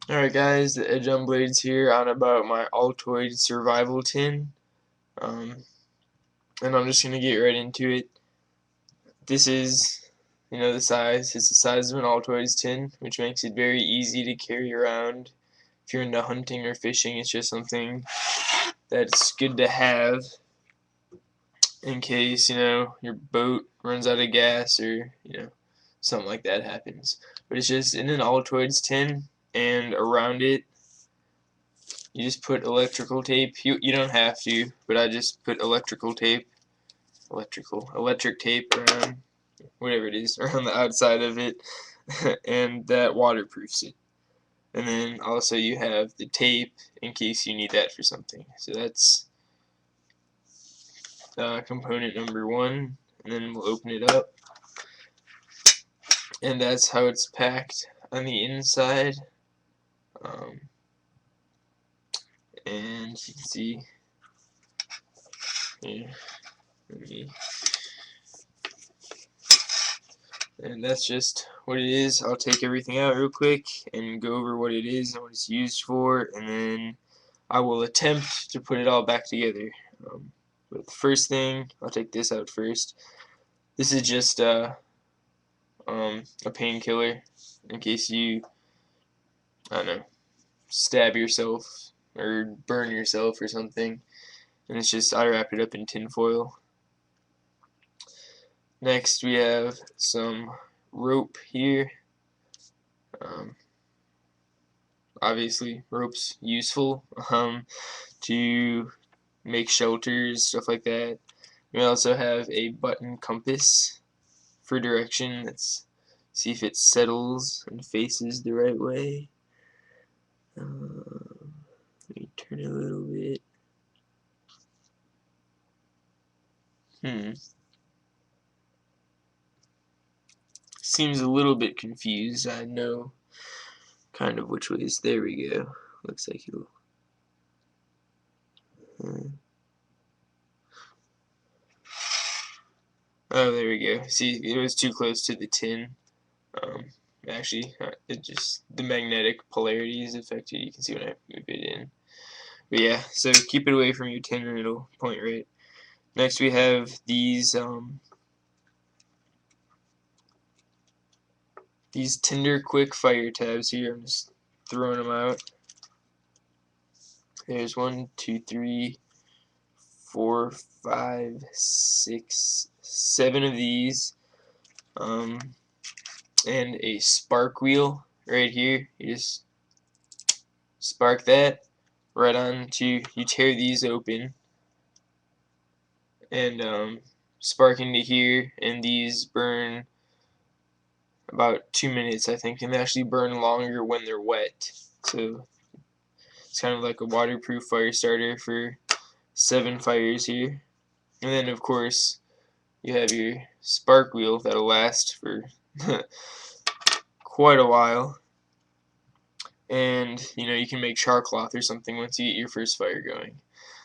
Alright guys, the TheEdgeOnBlades here on about my Altoids Survival Tin. Um, and I'm just going to get right into it. This is, the size. It's the size of an Altoids tin, which makes it very easy to carry around. If you're into hunting or fishing, it's just something that's good to have in case, your boat runs out of gas or, something like that happens. But it's just in an Altoids tin, and around it you just put electrical tape. You don't have to, but I just put electric tape around whatever it is around the outside of it, and that waterproofs it. And then also you have the tape in case you need that for something. So that's component number one, and then we'll open it up, and that's how it's packed on the inside. Um, and you can see here. And that's just what it is. I'll take everything out real quick and go over what it is and what it's used for, and then I will attempt to put it all back together. But the first thing, I'll take this out first. This is just a painkiller in case you, I don't know, stab yourself or burn yourself or something. And it's just, I wrap it up in tin foil. Next we have some rope here. Obviously rope's useful to make shelters, stuff like that. We also have a button compass for direction. Let's see if it settles and faces the right way. Let me turn it a little bit. Seems a little bit confused. I know kind of which ways. There we go. Looks like it'll. Oh, there we go. See, it was too close to the tin. Actually, it just, the magnetic polarity is affected. You can see when I move it in. But yeah, so keep it away from your tin and it'll point right. Next we have these Tinder quick fire tabs here. I'm just throwing them out. There's 1, 2, 3, 4, 5, 6, 7 of these, and a spark wheel right here. You just spark that right onto, you tear these open and spark into here, and these burn about 2 minutes, I think, and they actually burn longer when they're wet. So it's kind of like a waterproof fire starter for 7 fires here. And then of course you have your spark wheel that'll last for quite a while. And you can make char cloth or something once you get your first fire going.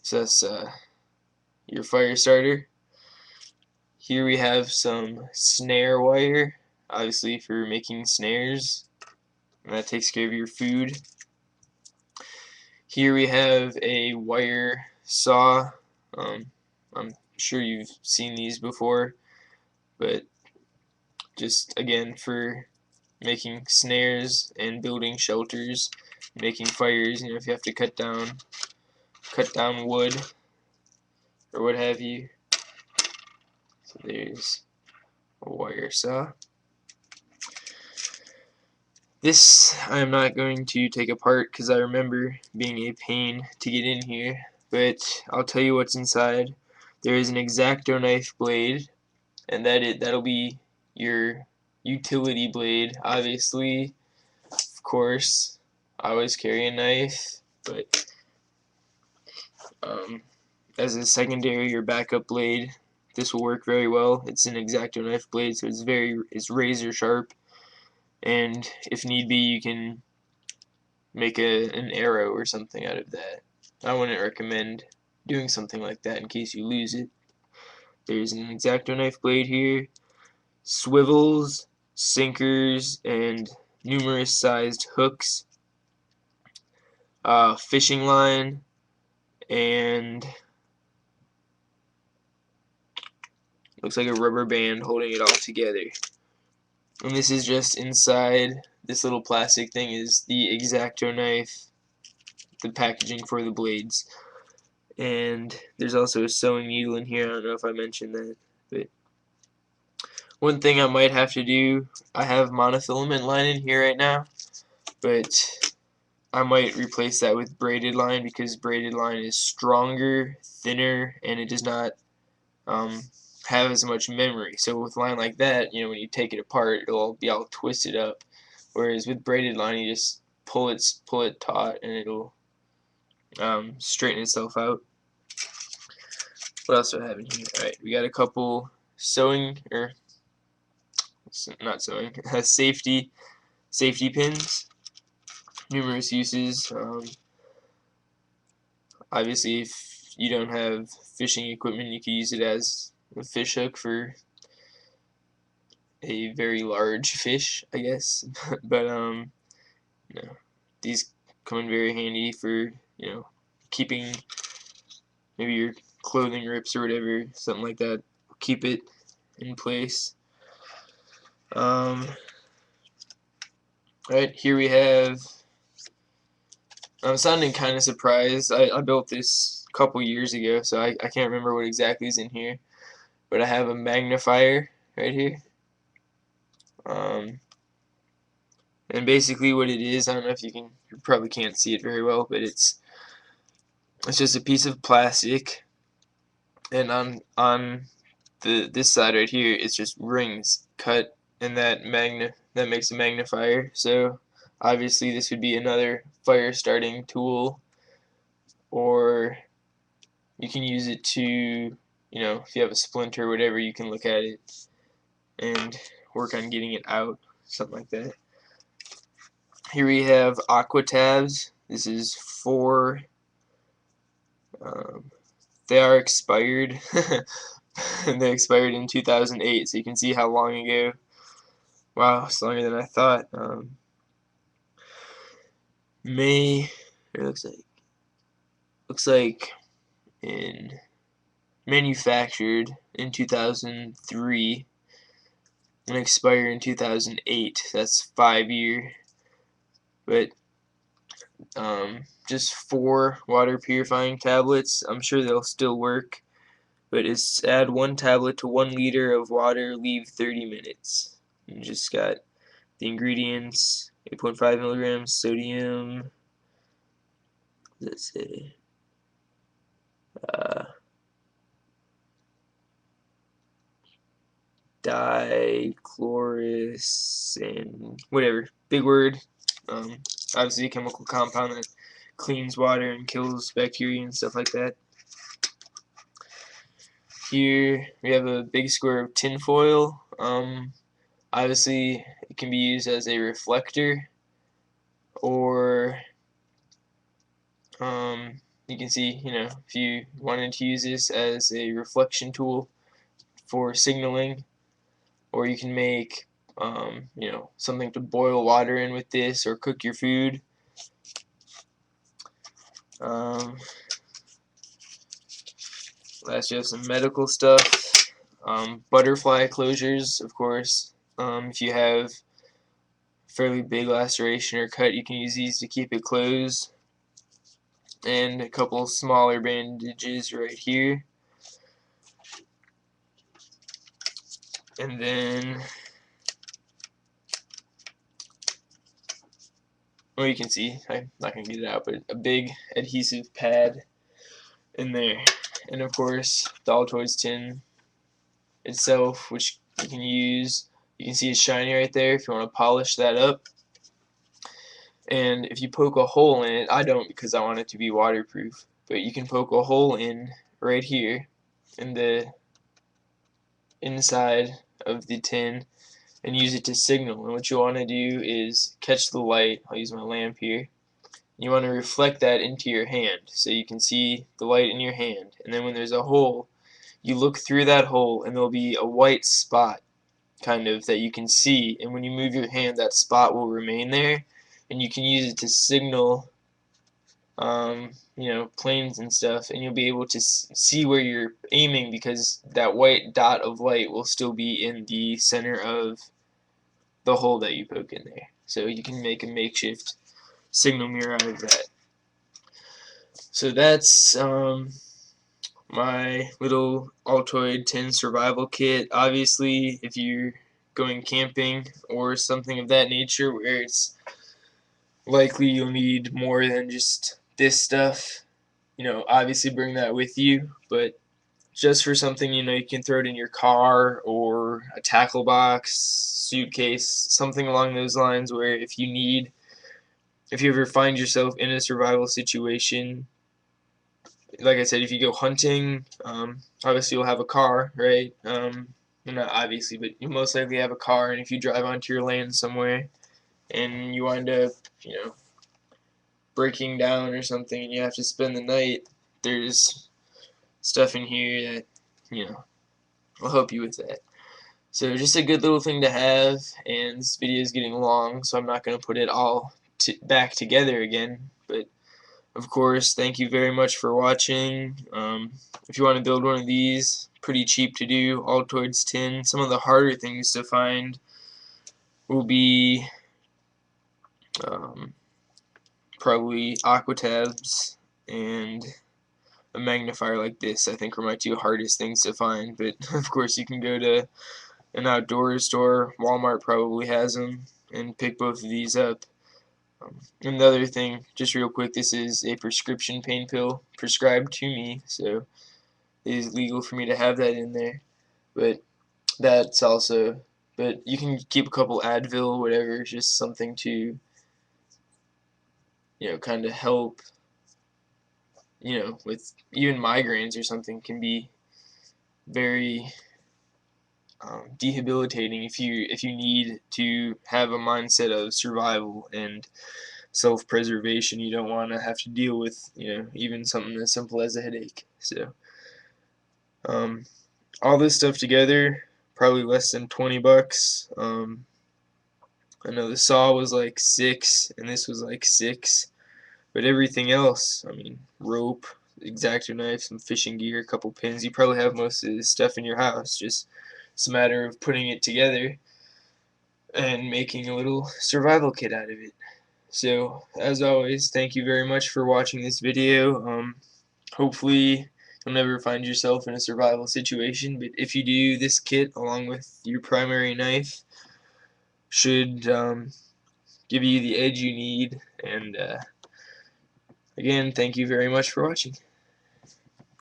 So that's your fire starter. Here we have some snare wire, obviously for making snares, and that takes care of your food. Here we have a wire saw. I'm sure you've seen these before, but just again for making snares and building shelters, making fires. If you have to cut down wood or what have you. So there's a wire saw. This I am not going to take apart because I remember being a pain to get in here, but I'll tell you what's inside. There is an X-Acto knife blade, and that'll be your utility blade. Obviously, of course, I always carry a knife, but as a secondary or backup blade, this will work very well. It's an X-Acto knife blade, so it's razor sharp, and if need be, you can make an arrow or something out of that. I wouldn't recommend doing something like that in case you lose it. There's an X-Acto knife blade here, swivels, sinkers, and numerous sized hooks. fishing line, and looks like a rubber band holding it all together. And this is just inside this little plastic thing is the X-Acto knife, the packaging for the blades. And there's also a sewing needle in here. I don't know if I mentioned that, but one thing I might have to do, I have monofilament line in here right now, but I might replace that with braided line because braided line is stronger, thinner, and it does not have as much memory. So with line like that, you know, when you take it apart, it'll be all twisted up. Whereas with braided line, you just pull it taut, and it'll straighten itself out. What else do I have in here? Alright, we got a couple sewing, or not sewing, safety pins. Numerous uses. Obviously, if you don't have fishing equipment, you can use it as a fish hook for a very large fish, I guess. But you know, these come in very handy for, you know, keeping maybe your clothing rips or whatever, something like that. Keep it in place. Right here we have. I'm sounding kind of surprised. I built this a couple years ago, so I can't remember what exactly is in here. But I have a magnifier right here. And basically what it is, I don't know if you probably can't see it very well, but it's just a piece of plastic, and on this side right here, it's just rings cut, and that makes a magnifier. So obviously this would be another fire starting tool, or you can use it to, you know, if you have a splinter or whatever, you can look at it and work on getting it out, something like that. Here we have AquaTabs. This is for, they are expired. They expired in 2008, so you can see how long ago. Wow, it's longer than I thought. May, it looks like in manufactured in 2003 and expired in 2008. That's 5 year. But just 4 water purifying tablets. I'm sure they'll still work, but it's add 1 tablet to 1 liter of water, leave 30 minutes. You just got the ingredients: 8.5 milligrams sodium. Let's say dichlorous and whatever, big word. Obviously a chemical compound that cleans water and kills bacteria and stuff like that. Here we have a big square of tin foil. Obviously it can be used as a reflector, or you can see, you know, if you wanted to use this as a reflection tool for signaling, or you can make you know, something to boil water in with this, or cook your food. Last, you have some medical stuff. Butterfly closures, of course. If you have fairly big laceration or cut, you can use these to keep it closed. And a couple smaller bandages right here. And then, well, you can see, I'm not going to get it out, but a big adhesive pad in there. And of course, the Altoids tin itself, which you can use. You can see it's shiny right there if you want to polish that up. And if you poke a hole in it, I don't because I want it to be waterproof, but you can poke a hole in right here in the inside of the tin and use it to signal. And what you want to do is catch the light. I'll use my lamp here. You want to reflect that into your hand so you can see the light in your hand. And then when there's a hole, you look through that hole and there'll be a white spot kind of that you can see, and when you move your hand, that spot will remain there, and you can use it to signal you know, planes and stuff, and you'll be able to see where you're aiming, because that white dot of light will still be in the center of the hole that you poke in there. So you can make a makeshift signal mirror out of that. So that's my little Altoid tin survival kit. Obviously, if you're going camping or something of that nature where it's likely you'll need more than just this stuff, you know, obviously bring that with you. But just for something, you know, you can throw it in your car or a tackle box, suitcase, something along those lines, where if you ever find yourself in a survival situation, like I said, if you go hunting, obviously you'll have a car, right? Well, not obviously, but you most likely have a car, and if you drive onto your land somewhere and you wind up, you know, breaking down or something and you have to spend the night, there's stuff in here that, you know, will help you with that. So just a good little thing to have, and this video is getting long, so I'm not going to put it all back together again, but of course, thank you very much for watching. If you want to build one of these, pretty cheap to do, Altoids tin. Some of the harder things to find will be probably AquaTabs and a magnifier like this. I think are my two hardest things to find, but of course you can go to an outdoors store, Walmart probably has them, and pick both of these up. And the other thing, just real quick, this is a prescription pain pill prescribed to me, so it is legal for me to have that in there. But that's also, but you can keep a couple Advil, whatever, just something to, you know, kind of help, you know, with even migraines or something can be very debilitating if you need to have a mindset of survival and self-preservation. You don't want to have to deal with, you know, even something as simple as a headache. So all this stuff together, probably less than 20 bucks. I know the saw was like 6 and this was like 6, but everything else, I mean, rope, X-Acto knife, some fishing gear, a couple pins, you probably have most of this stuff in your house. Just it's a matter of putting it together and making a little survival kit out of it. So, as always, thank you very much for watching this video. Hopefully, you'll never find yourself in a survival situation, but if you do, this kit, along with your primary knife, should give you the edge you need. And again, thank you very much for watching.